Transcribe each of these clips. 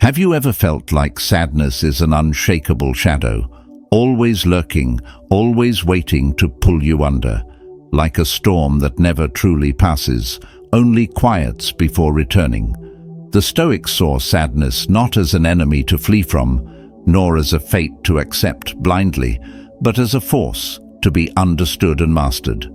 Have you ever felt like sadness is an unshakable shadow, always lurking, always waiting to pull you under, like a storm that never truly passes, only quiets before returning? The Stoics saw sadness not as an enemy to flee from, nor as a fate to accept blindly, but as a force to be understood and mastered.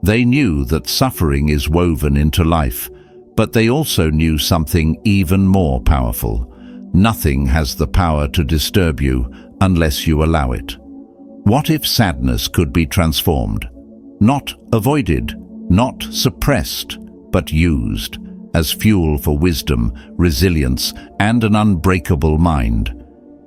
They knew that suffering is woven into life, but they also knew something even more powerful. Nothing has the power to disturb you unless you allow it. What if sadness could be transformed? Not avoided, not suppressed, but used as fuel for wisdom, resilience, and an unbreakable mind.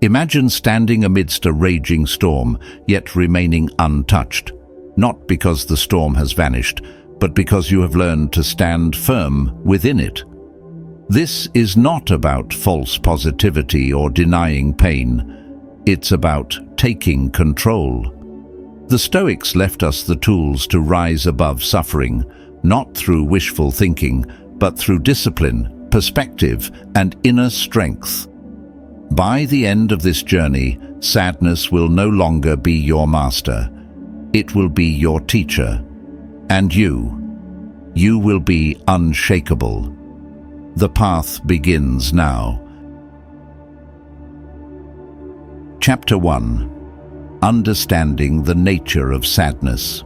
Imagine standing amidst a raging storm, yet remaining untouched, not because the storm has vanished, but because you have learned to stand firm within it. This is not about false positivity or denying pain. It's about taking control. The Stoics left us the tools to rise above suffering, not through wishful thinking, but through discipline, perspective, and inner strength. By the end of this journey, sadness will no longer be your master. It will be your teacher. And you will be unshakable. The path begins now. Chapter 1. Understanding the nature of sadness.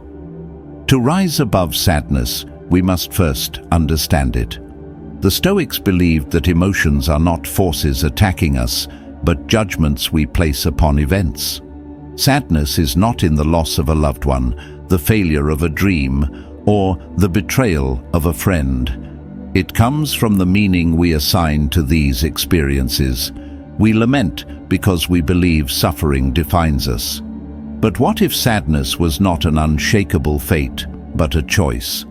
To rise above sadness, we must first understand it. The Stoics believed that emotions are not forces attacking us, but judgments we place upon events. Sadness is not in the loss of a loved one, the failure of a dream, or the betrayal of a friend. It comes from the meaning we assign to these experiences. We lament because we believe suffering defines us. But what if sadness was not an unshakable fate, but a choice?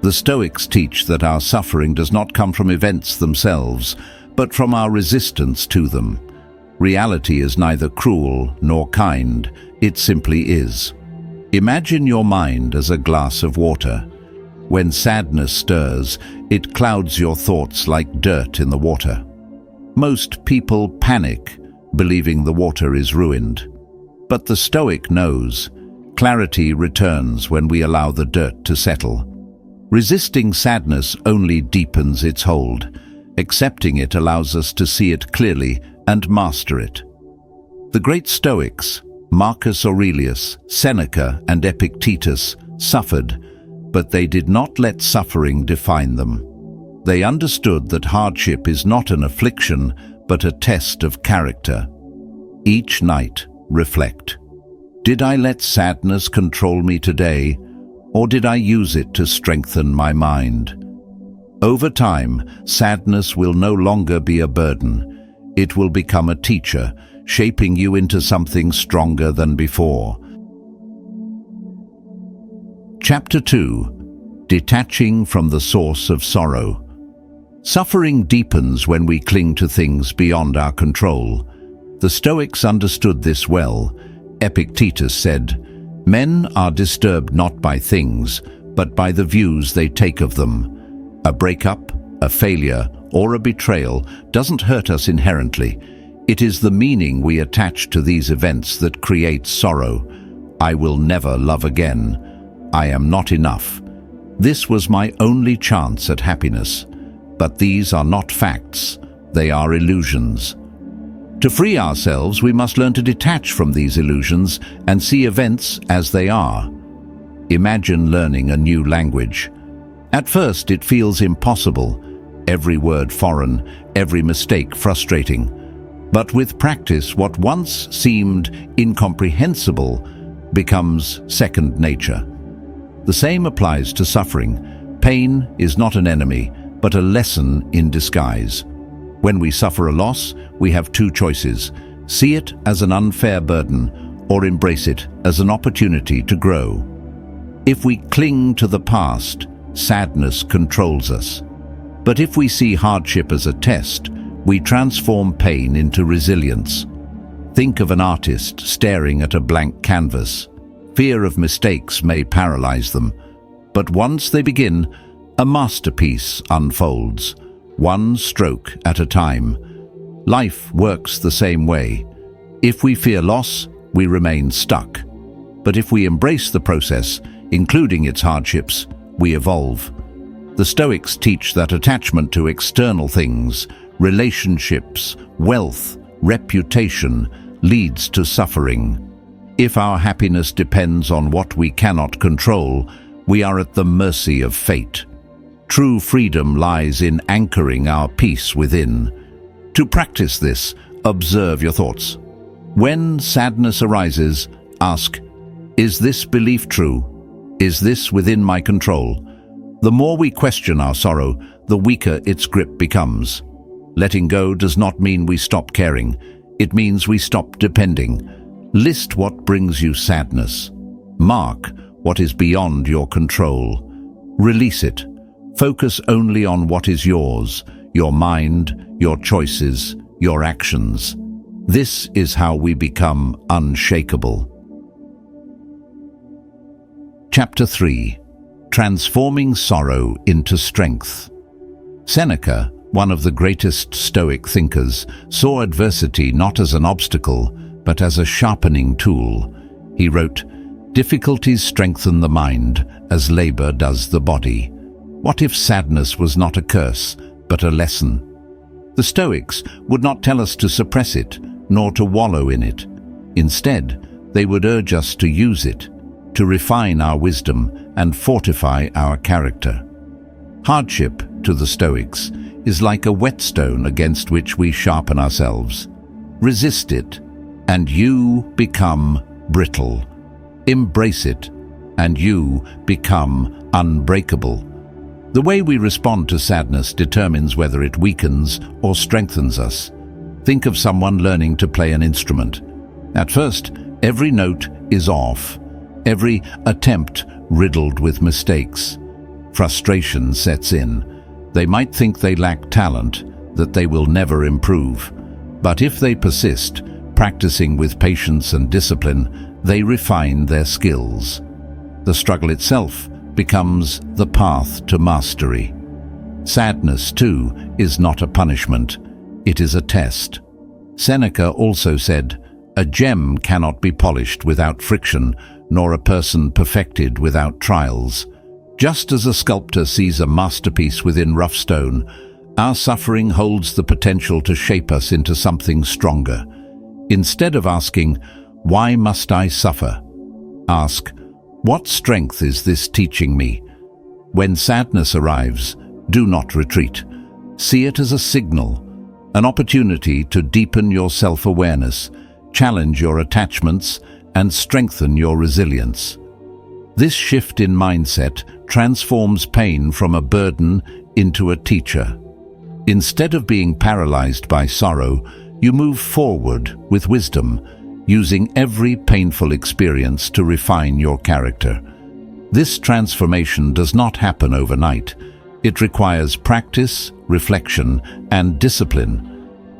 The Stoics teach that our suffering does not come from events themselves, but from our resistance to them. Reality is neither cruel nor kind, it simply is. Imagine your mind as a glass of water. When sadness stirs, it clouds your thoughts like dirt in the water. Most people panic, believing the water is ruined. But the Stoic knows, clarity returns when we allow the dirt to settle. Resisting sadness only deepens its hold. Accepting it allows us to see it clearly and master it. The great Stoics, Marcus Aurelius, Seneca, and Epictetus, suffered, but they did not let suffering define them. They understood that hardship is not an affliction, but a test of character. Each night, reflect. Did I let sadness control me today, or did I use it to strengthen my mind? Over time, sadness will no longer be a burden. It will become a teacher, shaping you into something stronger than before. Chapter 2. Detaching from the source of sorrow. Suffering deepens when we cling to things beyond our control. The Stoics understood this well. Epictetus said, "Men are disturbed not by things, but by the views they take of them. A breakup, a failure, or a betrayal doesn't hurt us inherently. It is the meaning we attach to these events that creates sorrow. I will never love again. I am not enough. This was my only chance at happiness." But these are not facts, they are illusions. To free ourselves, we must learn to detach from these illusions and see events as they are. Imagine learning a new language. At first, it feels impossible, every word foreign, every mistake frustrating. But with practice, what once seemed incomprehensible becomes second nature. The same applies to suffering. Pain is not an enemy, but a lesson in disguise. When we suffer a loss, we have two choices: see it as an unfair burden, or embrace it as an opportunity to grow. If we cling to the past, sadness controls us. But if we see hardship as a test, we transform pain into resilience. Think of an artist staring at a blank canvas. Fear of mistakes may paralyze them, but once they begin, a masterpiece unfolds, one stroke at a time. Life works the same way. If we fear loss, we remain stuck. But if we embrace the process, including its hardships, we evolve. The Stoics teach that attachment to external things, relationships, wealth, reputation, leads to suffering. If our happiness depends on what we cannot control, we are at the mercy of fate. True freedom lies in anchoring our peace within. To practice this, observe your thoughts. When sadness arises, ask, is this belief true? Is this within my control? The more we question our sorrow, the weaker its grip becomes. Letting go does not mean we stop caring. It means we stop depending. List what brings you sadness. Mark what is beyond your control. Release it. Focus only on what is yours, your mind, your choices, your actions. This is how we become unshakable. Chapter 3. Transforming Sorrow into Strength. Seneca, one of the greatest Stoic thinkers, saw adversity not as an obstacle, but as a sharpening tool. He wrote, "Difficulties strengthen the mind, as labor does the body." What if sadness was not a curse, but a lesson? The Stoics would not tell us to suppress it, nor to wallow in it. Instead, they would urge us to use it, to refine our wisdom and fortify our character. Hardship, to the Stoics, is like a whetstone against which we sharpen ourselves. Resist it, and you become brittle. Embrace it, and you become unbreakable. The way we respond to sadness determines whether it weakens or strengthens us. Think of someone learning to play an instrument. At first, every note is off, every attempt riddled with mistakes. Frustration sets in. They might think they lack talent, that they will never improve. But if they persist, practicing with patience and discipline, they refine their skills. The struggle itself becomes the path to mastery. Sadness, too, is not a punishment. It is a test. Seneca also said, "A gem cannot be polished without friction, nor a person perfected without trials." Just as a sculptor sees a masterpiece within rough stone, our suffering holds the potential to shape us into something stronger. Instead of asking, "Why must I suffer?" ask, "What strength is this teaching me?" When sadness arrives, do not retreat. See it as a signal, an opportunity to deepen your self-awareness, challenge your attachments, and strengthen your resilience. This shift in mindset transforms pain from a burden into a teacher. Instead of being paralyzed by sorrow, you move forward with wisdom, using every painful experience to refine your character. This transformation does not happen overnight. It requires practice, reflection, and discipline.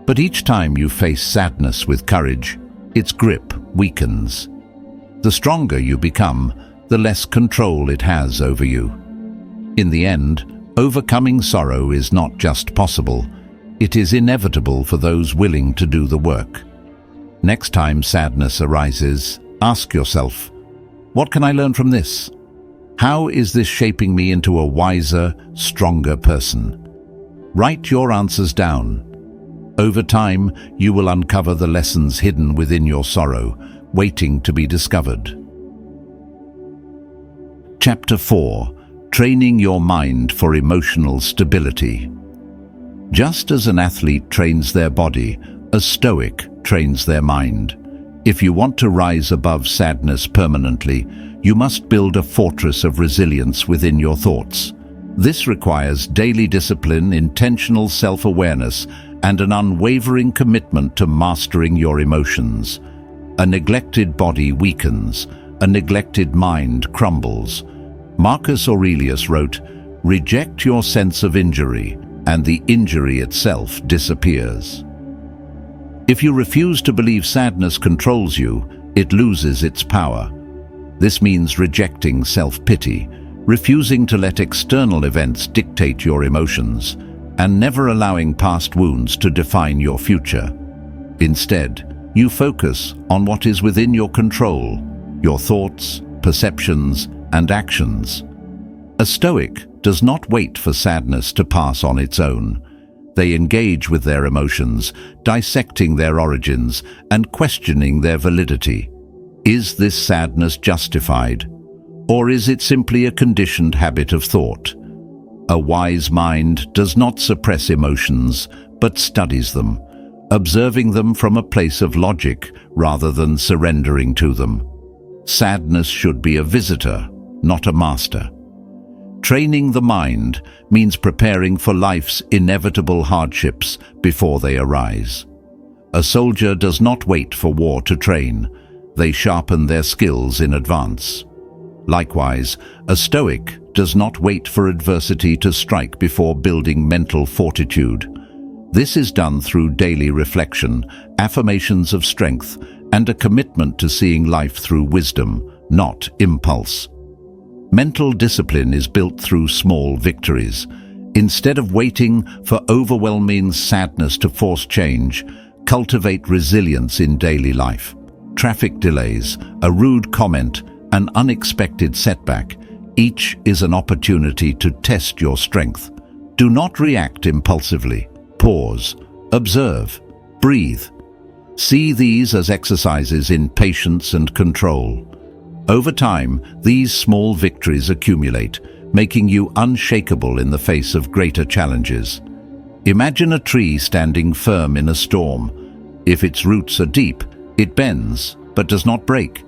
But each time you face sadness with courage, its grip weakens. The stronger you become, the less control it has over you. In the end, overcoming sorrow is not just possible, it is inevitable for those willing to do the work. Next time sadness arises, ask yourself, what can I learn from this? How is this shaping me into a wiser, stronger person? Write your answers down. Over time, you will uncover the lessons hidden within your sorrow, waiting to be discovered. Chapter 4. Training your mind for emotional stability. Just as an athlete trains their body, a Stoic trains their mind. If you want to rise above sadness permanently, you must build a fortress of resilience within your thoughts. This requires daily discipline, intentional self-awareness, and an unwavering commitment to mastering your emotions. A neglected body weakens, a neglected mind crumbles. Marcus Aurelius wrote, "Reject your sense of injury, and the injury itself disappears." If you refuse to believe sadness controls you, it loses its power. This means rejecting self-pity, refusing to let external events dictate your emotions. and never allowing past wounds to define your future. Instead, you focus on what is within your control, your thoughts, perceptions, and actions. A Stoic does not wait for sadness to pass on its own. They engage with their emotions, dissecting their origins and questioning their validity. Is this sadness justified? Or is it simply a conditioned habit of thought? A wise mind does not suppress emotions, but studies them, observing them from a place of logic rather than surrendering to them. Sadness should be a visitor, not a master. Training the mind means preparing for life's inevitable hardships before they arise. A soldier does not wait for war to train. They sharpen their skills in advance. Likewise, a Stoic does not wait for adversity to strike before building mental fortitude. This is done through daily reflection, affirmations of strength, and a commitment to seeing life through wisdom, not impulse. Mental discipline is built through small victories. Instead of waiting for overwhelming sadness to force change, cultivate resilience in daily life. Traffic delays, a rude comment, an unexpected setback, each is an opportunity to test your strength. Do not react impulsively. Pause, observe, breathe. See these as exercises in patience and control. Over time, these small victories accumulate, making you unshakable in the face of greater challenges. Imagine a tree standing firm in a storm. If its roots are deep, it bends, but does not break.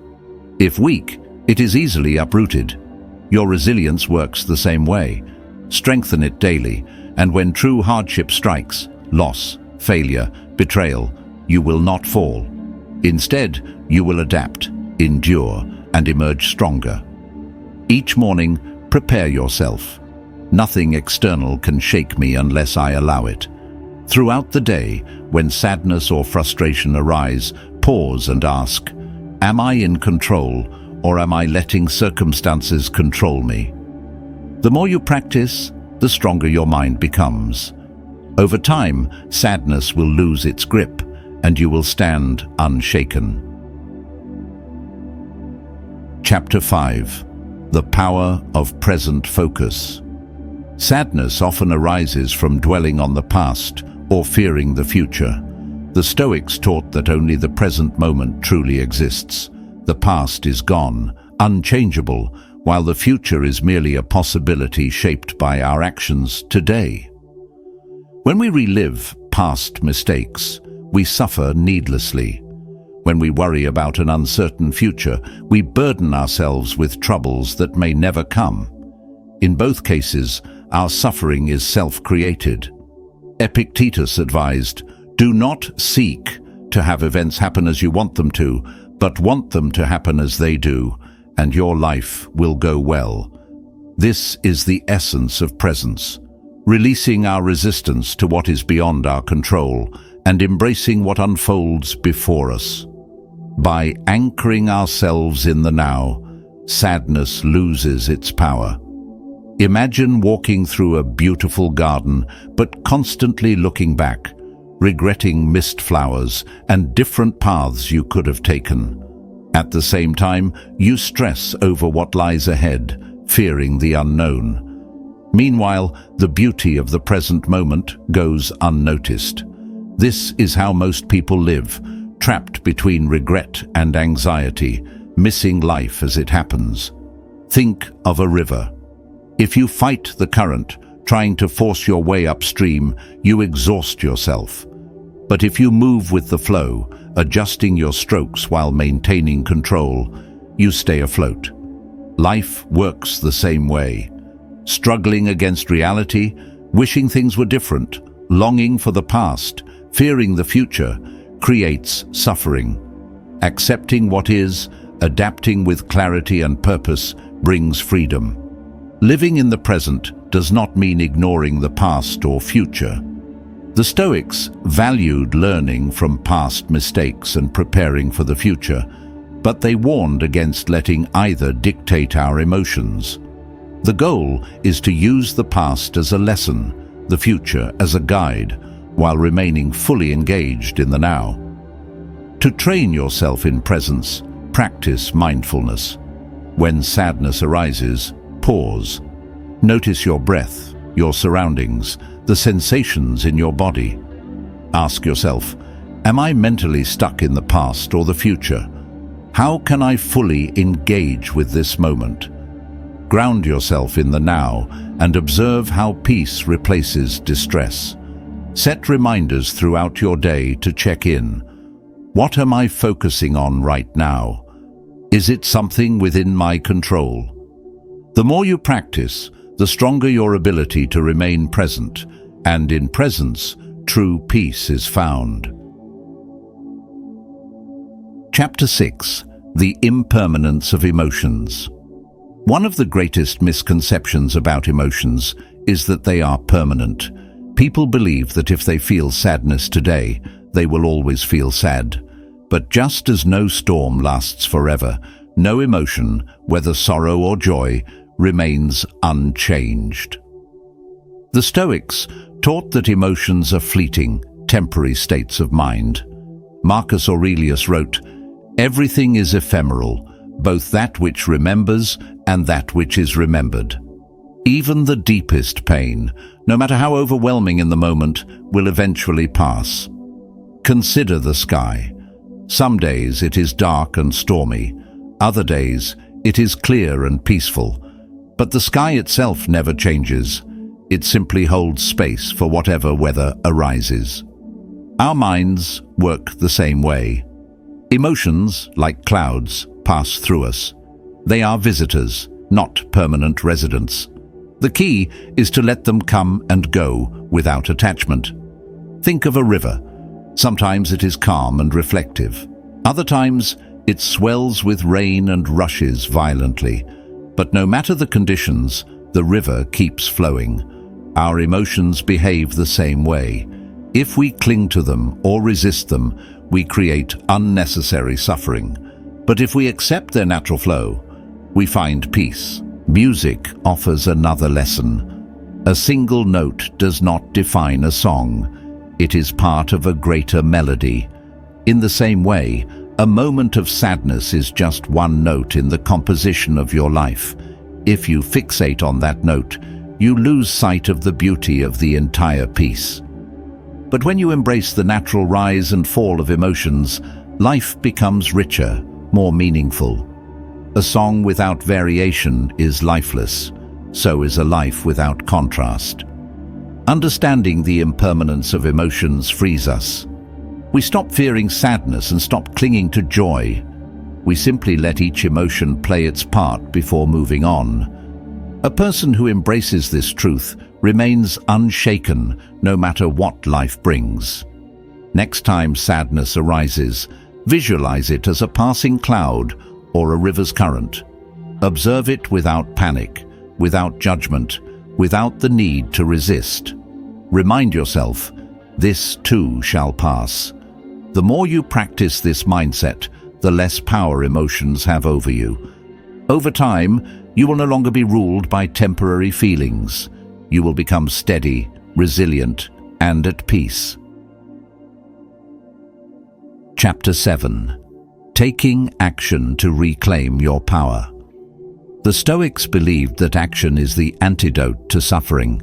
If weak, it is easily uprooted. Your resilience works the same way. Strengthen it daily, and when true hardship strikes, loss, failure, betrayal, you will not fall. Instead, you will adapt, endure, and emerge stronger. Each morning, prepare yourself. Nothing external can shake me unless I allow it. Throughout the day, when sadness or frustration arise, pause and ask, am I in control, or am I letting circumstances control me? The more you practice, the stronger your mind becomes. Over time, sadness will lose its grip, and you will stand unshaken. Chapter 5. The Power of Present Focus. Sadness often arises from dwelling on the past or fearing the future. The Stoics taught that only the present moment truly exists. The past is gone, unchangeable, while the future is merely a possibility shaped by our actions today. When we relive past mistakes, we suffer needlessly. When we worry about an uncertain future, we burden ourselves with troubles that may never come. In both cases, our suffering is self-created. Epictetus advised, do not seek to have events happen as you want them to, but want them to happen as they do, and your life will go well. This is the essence of presence, releasing our resistance to what is beyond our control and embracing what unfolds before us. By anchoring ourselves in the now, sadness loses its power. Imagine walking through a beautiful garden, but constantly looking back, regretting missed flowers and different paths you could have taken. At the same time, you stress over what lies ahead, fearing the unknown. Meanwhile, the beauty of the present moment goes unnoticed. This is how most people live, trapped between regret and anxiety, missing life as it happens. Think of a river. If you fight the current, trying to force your way upstream, you exhaust yourself. But if you move with the flow, adjusting your strokes while maintaining control, you stay afloat. Life works the same way. Struggling against reality, wishing things were different, longing for the past, fearing the future, creates suffering. Accepting what is, adapting with clarity and purpose, brings freedom. Living in the present does not mean ignoring the past or future. The Stoics valued learning from past mistakes and preparing for the future, but they warned against letting either dictate our emotions. The goal is to use the past as a lesson, the future as a guide, while remaining fully engaged in the now. To train yourself in presence, practice mindfulness. When sadness arises, pause. Notice your breath, your surroundings, the sensations in your body. Ask yourself, am I mentally stuck in the past or the future? How can I fully engage with this moment? Ground yourself in the now and observe how peace replaces distress. Set reminders throughout your day to check in. What am I focusing on right now? Is it something within my control? The more you practice, the stronger your ability to remain present, and in presence, true peace is found. Chapter 6. The Impermanence of Emotions. One of the greatest misconceptions about emotions is that they are permanent. People believe that if they feel sadness today, they will always feel sad. But just as no storm lasts forever, no emotion, whether sorrow or joy, remains unchanged. The Stoics taught that emotions are fleeting, temporary states of mind. Marcus Aurelius wrote, "Everything is ephemeral, both that which remembers and that which is remembered." Even the deepest pain, no matter how overwhelming in the moment, will eventually pass. Consider the sky. Some days it is dark and stormy, other days it is clear and peaceful. But the sky itself never changes. It simply holds space for whatever weather arises. Our minds work the same way. Emotions, like clouds, pass through us. They are visitors, not permanent residents. The key is to let them come and go without attachment. Think of a river. Sometimes it is calm and reflective. Other times it swells with rain and rushes violently. But no matter the conditions, the river keeps flowing. Our emotions behave the same way. If we cling to them or resist them, we create unnecessary suffering. But if we accept their natural flow, we find peace. Music offers another lesson. A single note does not define a song. It is part of a greater melody. In the same way, a moment of sadness is just one note in the composition of your life. If you fixate on that note, you lose sight of the beauty of the entire piece. But when you embrace the natural rise and fall of emotions, life becomes richer, more meaningful. A song without variation is lifeless. So is a life without contrast. Understanding the impermanence of emotions frees us. We stop fearing sadness and stop clinging to joy. We simply let each emotion play its part before moving on. A person who embraces this truth remains unshaken no matter what life brings. Next time sadness arises, visualize it as a passing cloud or a river's current. Observe it without panic, without judgment, without the need to resist. Remind yourself, this too shall pass. The more you practice this mindset, the less power emotions have over you. Over time, you will no longer be ruled by temporary feelings. You will become steady, resilient, and at peace. Chapter 7. Taking action to reclaim your power. The Stoics believed that action is the antidote to suffering.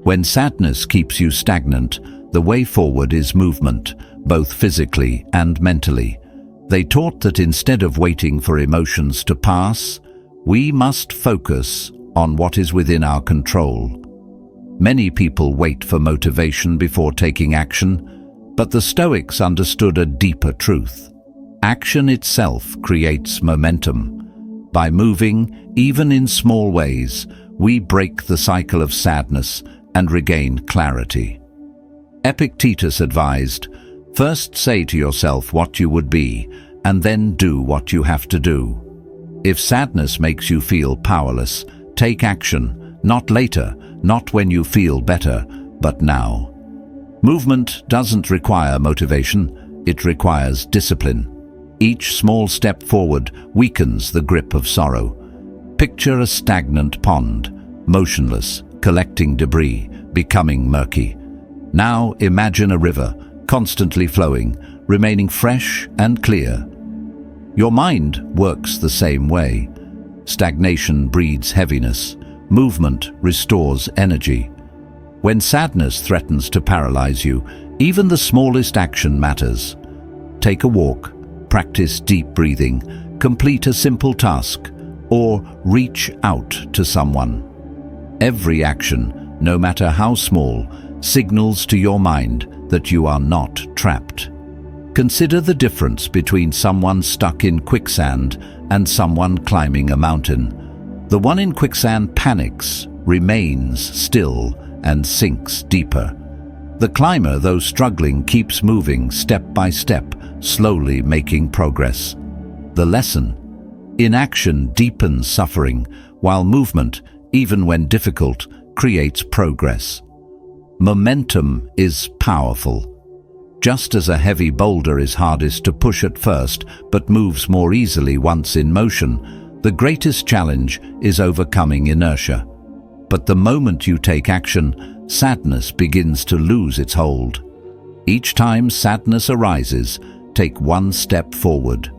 When sadness keeps you stagnant, the way forward is movement, both physically and mentally. They taught that instead of waiting for emotions to pass, we must focus on what is within our control. Many people wait for motivation before taking action, but the Stoics understood a deeper truth. Action itself creates momentum. By moving, even in small ways, we break the cycle of sadness and regain clarity. Epictetus advised, first say to yourself what you would be, and then do what you have to do. If sadness makes you feel powerless, take action, not later, not when you feel better, but now. Movement doesn't require motivation, it requires discipline. Each small step forward weakens the grip of sorrow. Picture a stagnant pond, motionless, collecting debris, becoming murky. Now imagine a river, constantly flowing, remaining fresh and clear. Your mind works the same way. Stagnation breeds heaviness. Movement restores energy. When sadness threatens to paralyze you, even the smallest action matters. Take a walk, practice deep breathing, complete a simple task, or reach out to someone. Every action, no matter how small, signals to your mind that you are not trapped. Consider the difference between someone stuck in quicksand and someone climbing a mountain. The one in quicksand panics, remains still, and sinks deeper. The climber, though struggling, keeps moving step by step, slowly making progress. The lesson: inaction deepens suffering, while movement, even when difficult, creates progress. Momentum is powerful. Just as a heavy boulder is hardest to push at first, but moves more easily once in motion, the greatest challenge is overcoming inertia. But the moment you take action, sadness begins to lose its hold. Each time sadness arises, take one step forward.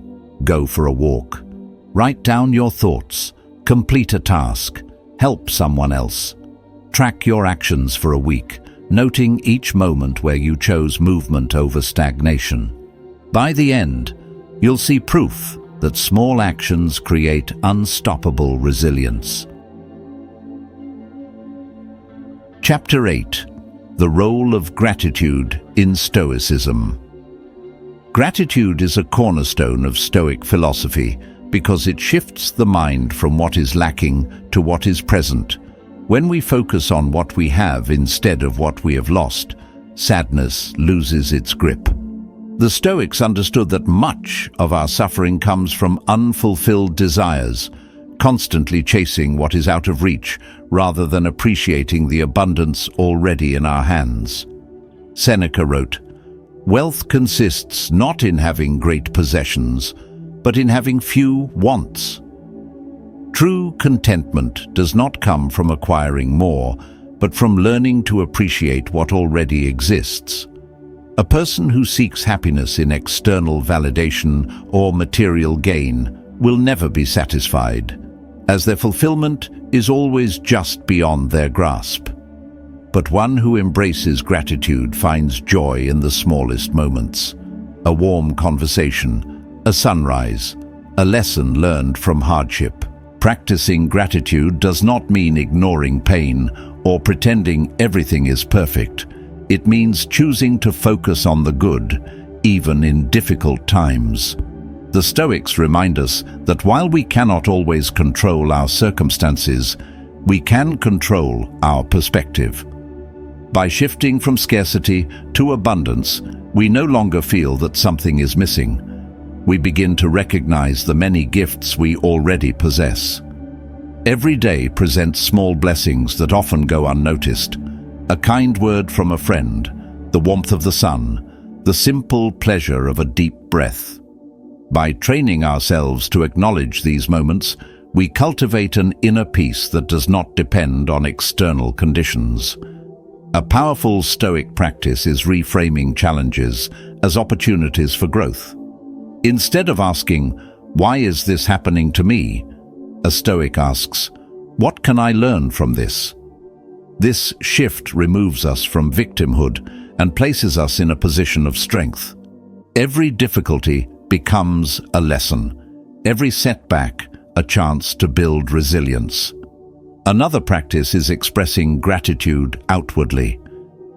Go for a walk. Write down your thoughts. Complete a task. Help someone else. Track your actions for a week, noting each moment where you chose movement over stagnation. By the end, you'll see proof that small actions create unstoppable resilience. Chapter 8. The Role of Gratitude in Stoicism. Gratitude is a cornerstone of Stoic philosophy because it shifts the mind from what is lacking to what is present. When we focus on what we have instead of what we have lost, sadness loses its grip. The Stoics understood that much of our suffering comes from unfulfilled desires, constantly chasing what is out of reach rather than appreciating the abundance already in our hands. Seneca wrote, "Wealth consists not in having great possessions, but in having few wants." True contentment does not come from acquiring more, but from learning to appreciate what already exists. A person who seeks happiness in external validation or material gain will never be satisfied, as their fulfillment is always just beyond their grasp. But one who embraces gratitude finds joy in the smallest moments. A warm conversation, a sunrise, a lesson learned from hardship. Practicing gratitude does not mean ignoring pain or pretending everything is perfect. It means choosing to focus on the good, even in difficult times. The Stoics remind us that while we cannot always control our circumstances, we can control our perspective. By shifting from scarcity to abundance, we no longer feel that something is missing. We begin to recognize the many gifts we already possess. Every day presents small blessings that often go unnoticed. A kind word from a friend, the warmth of the sun, the simple pleasure of a deep breath. By training ourselves to acknowledge these moments, we cultivate an inner peace that does not depend on external conditions. A powerful Stoic practice is reframing challenges as opportunities for growth. Instead of asking, "Why is this happening to me?" a Stoic asks, "What can I learn from this?" This shift removes us from victimhood and places us in a position of strength. Every difficulty becomes a lesson. Every setback, a chance to build resilience. Another practice is expressing gratitude outwardly.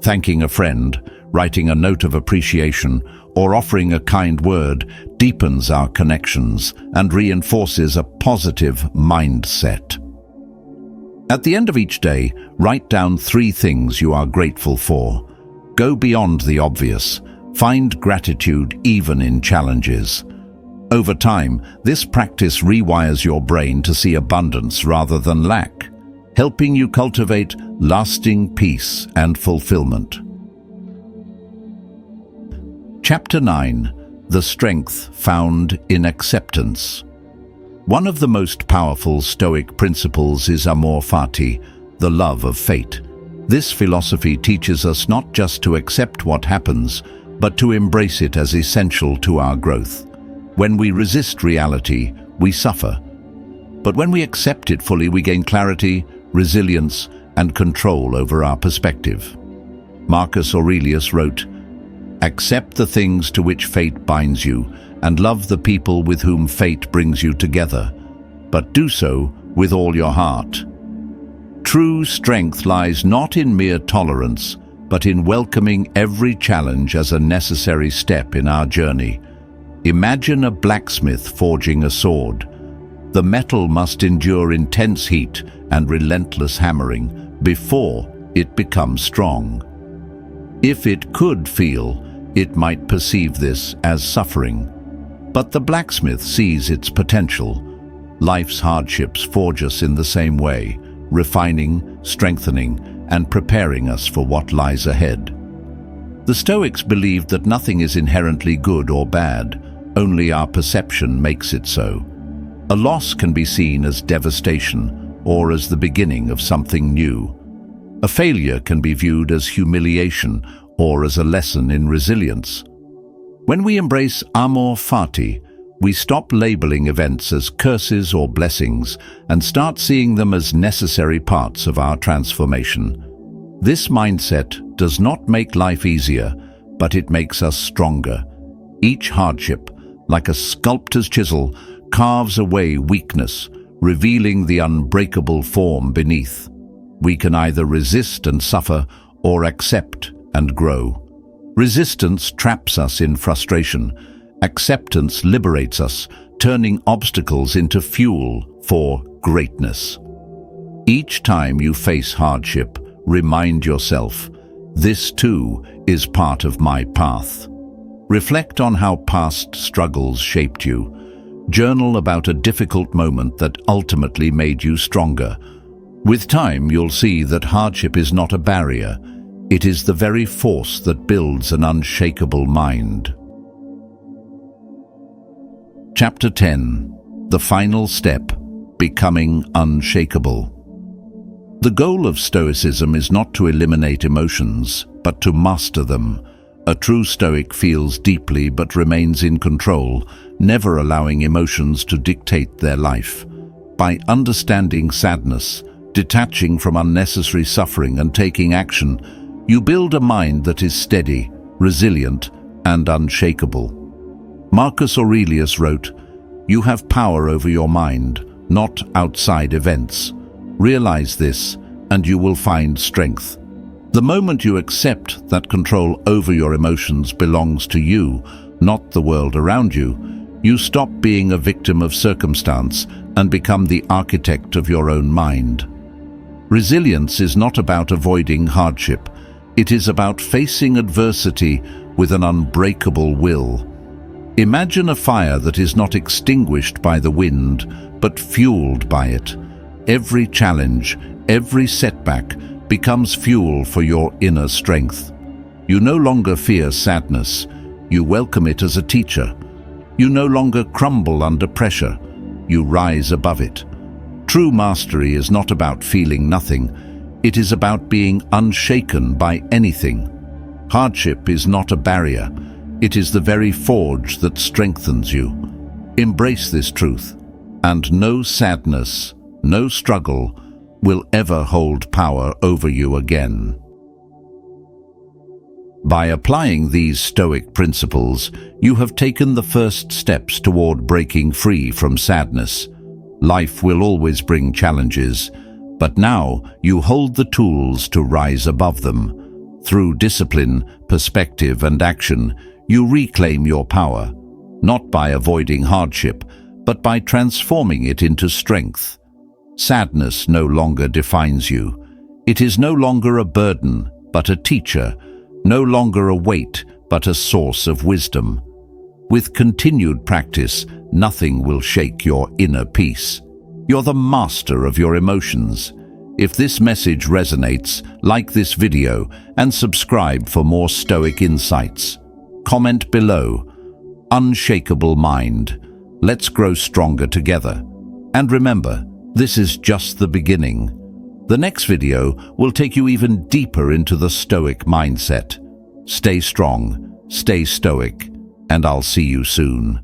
Thanking a friend, writing a note of appreciation, or offering a kind word deepens our connections and reinforces a positive mindset. At the end of each day, write down 3 things you are grateful for. Go beyond the obvious. Find gratitude even in challenges. Over time, this practice rewires your brain to see abundance rather than lack, helping you cultivate lasting peace and fulfillment. Chapter 9. The Strength Found in Acceptance. One of the most powerful Stoic principles is amor fati, the love of fate. This philosophy teaches us not just to accept what happens, but to embrace it as essential to our growth. When we resist reality, we suffer. But when we accept it fully, we gain clarity, resilience, and control over our perspective. Marcus Aurelius wrote, "Accept the things to which fate binds you, and love the people with whom fate brings you together, but do so with all your heart." True strength lies not in mere tolerance, but in welcoming every challenge as a necessary step in our journey. Imagine a blacksmith forging a sword. The metal must endure intense heat and relentless hammering before it becomes strong. If it could feel, it might perceive this as suffering. But the blacksmith sees its potential. Life's hardships forge us in the same way, refining, strengthening, and preparing us for what lies ahead. The Stoics believed that nothing is inherently good or bad, only our perception makes it so. A loss can be seen as devastation or as the beginning of something new. A failure can be viewed as humiliation or as a lesson in resilience. When we embrace amor fati, we stop labeling events as curses or blessings and start seeing them as necessary parts of our transformation. This mindset does not make life easier, but it makes us stronger. Each hardship, like a sculptor's chisel, carves away weakness, revealing the unbreakable form beneath. We can either resist and suffer or accept and grow. Resistance traps us in frustration. Acceptance liberates us, turning obstacles into fuel for greatness. Each time you face hardship, remind yourself, this too is part of my path. Reflect on how past struggles shaped you. Journal about a difficult moment that ultimately made you stronger. With time, you'll see that hardship is not a barrier. It is the very force that builds an unshakable mind. Chapter 10. The final step, becoming unshakable. The goal of Stoicism is not to eliminate emotions, but to master them. A true Stoic feels deeply but remains in control, never allowing emotions to dictate their life. By understanding sadness, detaching from unnecessary suffering and taking action, you build a mind that is steady, resilient, and unshakable. Marcus Aurelius wrote, "You have power over your mind, not outside events. Realize this, and you will find strength." The moment you accept that control over your emotions belongs to you, not the world around you, you stop being a victim of circumstance and become the architect of your own mind. Resilience is not about avoiding hardship. It is about facing adversity with an unbreakable will. Imagine a fire that is not extinguished by the wind, but fueled by it. Every challenge, every setback becomes fuel for your inner strength. You no longer fear sadness. You welcome it as a teacher. You no longer crumble under pressure. You rise above it. True mastery is not about feeling nothing. It is about being unshaken by anything. Hardship is not a barrier. It is the very forge that strengthens you. Embrace this truth, and no sadness, no struggle will ever hold power over you again. By applying these Stoic principles, you have taken the first steps toward breaking free from sadness. Life will always bring challenges, but now you hold the tools to rise above them. Through discipline, perspective, and action, you reclaim your power, not by avoiding hardship, but by transforming it into strength. Sadness no longer defines you. It is no longer a burden, but a teacher, no longer a weight, but a source of wisdom. With continued practice, nothing will shake your inner peace. You're the master of your emotions. If this message resonates, like this video and subscribe for more Stoic insights. Comment below. Unshakable mind. Let's grow stronger together. And remember, this is just the beginning. The next video will take you even deeper into the Stoic mindset. Stay strong, stay stoic, and I'll see you soon.